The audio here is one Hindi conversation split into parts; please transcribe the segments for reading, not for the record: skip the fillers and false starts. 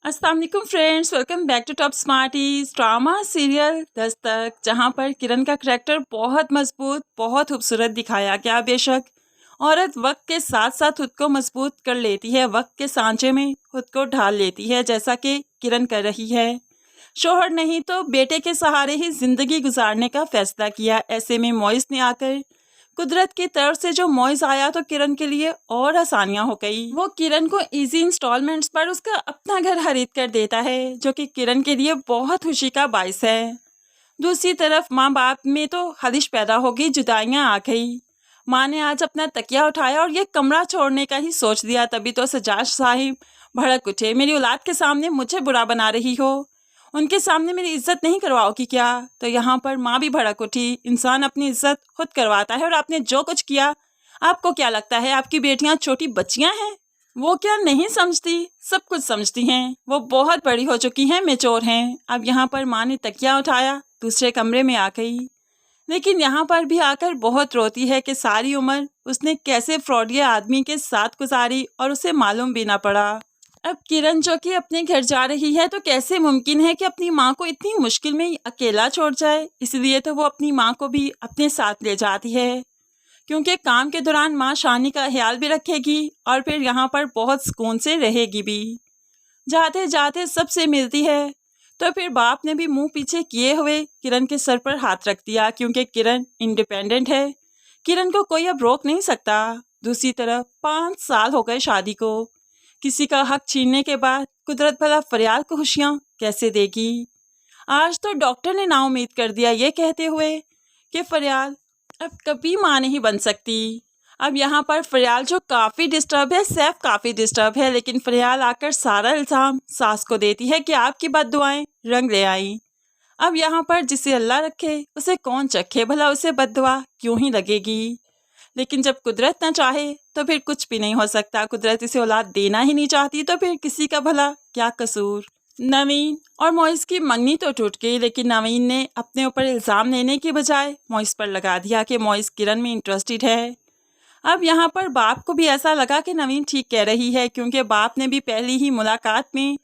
अस्सलाम वालेकुम friends, welcome back to top smarties drama serial Dastak, जहां पर किरण का करैक्टर बहुत मजबूत, बहुत खूबसूरत दिखाया गया। बेशक औरत वक्त के साथ साथ खुद को मजबूत कर लेती है, वक्त के सांचे में खुद को ढाल लेती है, जैसा कि किरण कर रही है। शोहर नहीं तो बेटे के सहारे ही जिंदगी गुजारने का फैसला किया। ऐसे में मॉइस ने आकर कुदरत की तरफ से जो मॉइस आया तो किरण के लिए और आसानियां हो गई। वो किरण को इजी इंस्टॉलमेंट्स पर उसका अपना घर खरीद कर देता है, जो कि किरण के लिए बहुत खुशी का बायस है। दूसरी तरफ माँ बाप में तो खलिश पैदा हो गई, जुदाइयां आ गई। माँ ने आज अपना तकिया उठाया और ये कमरा छोड़ने का ही सोच दिया। तभी तो सजाद साहिब भड़क उठे, मेरी औलाद के सामने मुझे बुरा बना रही हो, उनके सामने मेरी इज्जत नहीं करवाओगी क्या? तो यहाँ पर माँ भी भड़क उठी, इंसान अपनी इज्जत खुद करवाता है और आपने जो कुछ किया, आपको क्या लगता है आपकी बेटियां छोटी बच्चियां हैं? वो क्या नहीं समझती? सब कुछ समझती हैं। वो बहुत बड़ी हो चुकी हैं, मैच्योर हैं। अब यहाँ पर माँ ने तकिया उठाया, दूसरे कमरे में आ गई, लेकिन यहाँ पर भी आकर बहुत रोती है कि सारी उम्र उसने कैसे फ्रॉडिया आदमी के साथ गुजारी और उसे मालूम भी ना पड़ा। अब किरण जो कि अपने घर जा रही है, तो कैसे मुमकिन है कि अपनी माँ को इतनी मुश्किल में अकेला छोड़ जाए? इसलिए तो वो अपनी माँ को भी अपने साथ ले जाती है, क्योंकि काम के दौरान माँ शानी का ख्याल भी रखेगी और फिर यहाँ पर बहुत सुकून से रहेगी भी। जाते जाते सबसे मिलती है, तो फिर बाप ने भी मुंह पीछे किए हुए किरण के सर पर हाथ रख दिया, क्योंकि किरण इंडिपेंडेंट है, किरण को कोई अब रोक नहीं सकता। दूसरी तरफ 5 साल हो गए शादी को, किसी का हक छीनने के बाद कुदरत भला फरियाद को खुशियाँ कैसे देगी? आज तो डॉक्टर ने नाउम्मीद कर दिया, ये कहते हुए कि फरियाद अब कभी माँ नहीं बन सकती। अब यहाँ पर फरियाल जो काफ़ी डिस्टर्ब है, सैफ काफ़ी डिस्टर्ब है, लेकिन फरियाल आकर सारा इल्ज़ाम सास को देती है कि आपकी बद्दुआएं रंग ले आई। अब यहाँ पर जिसे अल्लाह रखे उसे कौन चखे, भला उसे बद्दुआ क्यों ही लगेगी? लेकिन जब कुदरत न चाहे तो फिर कुछ भी नहीं हो सकता। कुदरत इसे औलाद देना ही नहीं चाहती, तो फिर किसी का भला क्या कसूर? नवीन और मॉइस की मंगनी तो टूट गई, लेकिन नवीन ने अपने ऊपर इल्ज़ाम लेने के बजाय मॉइस पर लगा दिया कि मॉइस किरण में इंटरेस्टेड है। अब यहाँ पर बाप को भी ऐसा लगा कि नवीन ठीक कह रही है, क्योंकि बाप ने भी पहली ही मुलाकात में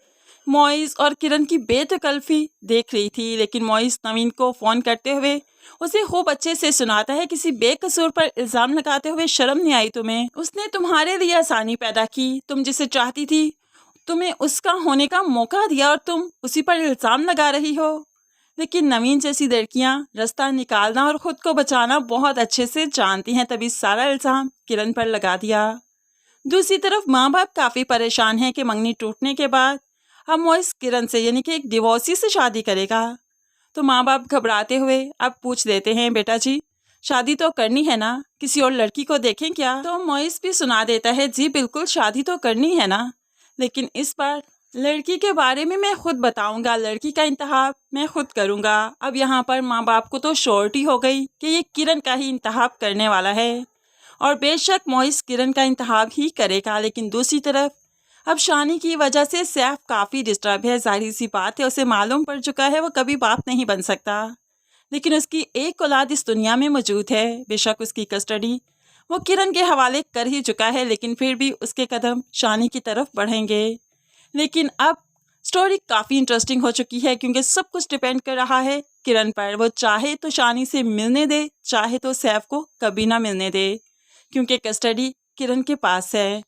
मॉइस और किरण की बेतकल्फी देख रही थी। लेकिन मॉइस नवीन को फ़ोन करते हुए उसे खूब अच्छे से सुनाता है, किसी बेकसूर पर इल्ज़ाम लगाते हुए शर्म नहीं आई तुम्हें? उसने तुम्हारे लिए आसानी पैदा की, तुम जिसे चाहती थी तुम्हें उसका होने का मौका दिया और तुम उसी पर इल्ज़ाम लगा रही हो। लेकिन नवीन जैसी लड़कियां रास्ता निकालना और खुद को बचाना बहुत अच्छे से जानती हैं, तभी सारा इल्ज़ाम किरण पर लगा दिया। दूसरी तरफ माँ बाप काफ़ी परेशान हैं कि मंगनी टूटने के बाद अब मॉइस किरण से यानी कि एक डिवोर्सी से शादी करेगा। तो माँ बाप घबराते हुए अब पूछ लेते हैं, बेटा जी शादी तो करनी है ना, किसी और लड़की को देखें क्या? तो मॉइस भी सुना देता है, जी बिल्कुल शादी तो करनी है ना, लेकिन इस बार लड़की के बारे में मैं खुद बताऊंगा, लड़की का इंतखाब मैं खुद करूंगा। अब यहाँ पर माँ बाप को तो श्योरिटी हो गई कि ये किरण का ही इंतखाब करने वाला है, और बेशक मॉइस किरण का इंतखाब ही करेगा। लेकिन दूसरी तरफ अब शानी की वजह से सैफ काफ़ी डिस्टर्ब है। जाहिर सी बात है, उसे मालूम पड़ चुका है वो कभी बाप नहीं बन सकता, लेकिन उसकी एक औलाद इस दुनिया में मौजूद है। बेशक उसकी कस्टडी वो किरण के हवाले कर ही चुका है, लेकिन फिर भी उसके कदम शानी की तरफ बढ़ेंगे। लेकिन अब स्टोरी काफ़ी इंटरेस्टिंग हो चुकी है, क्योंकि सब कुछ डिपेंड कर रहा है किरण पर। वो चाहे तो शानी से मिलने दे, चाहे तो सैफ को कभी ना मिलने दे, क्योंकि कस्टडी किरण के पास है।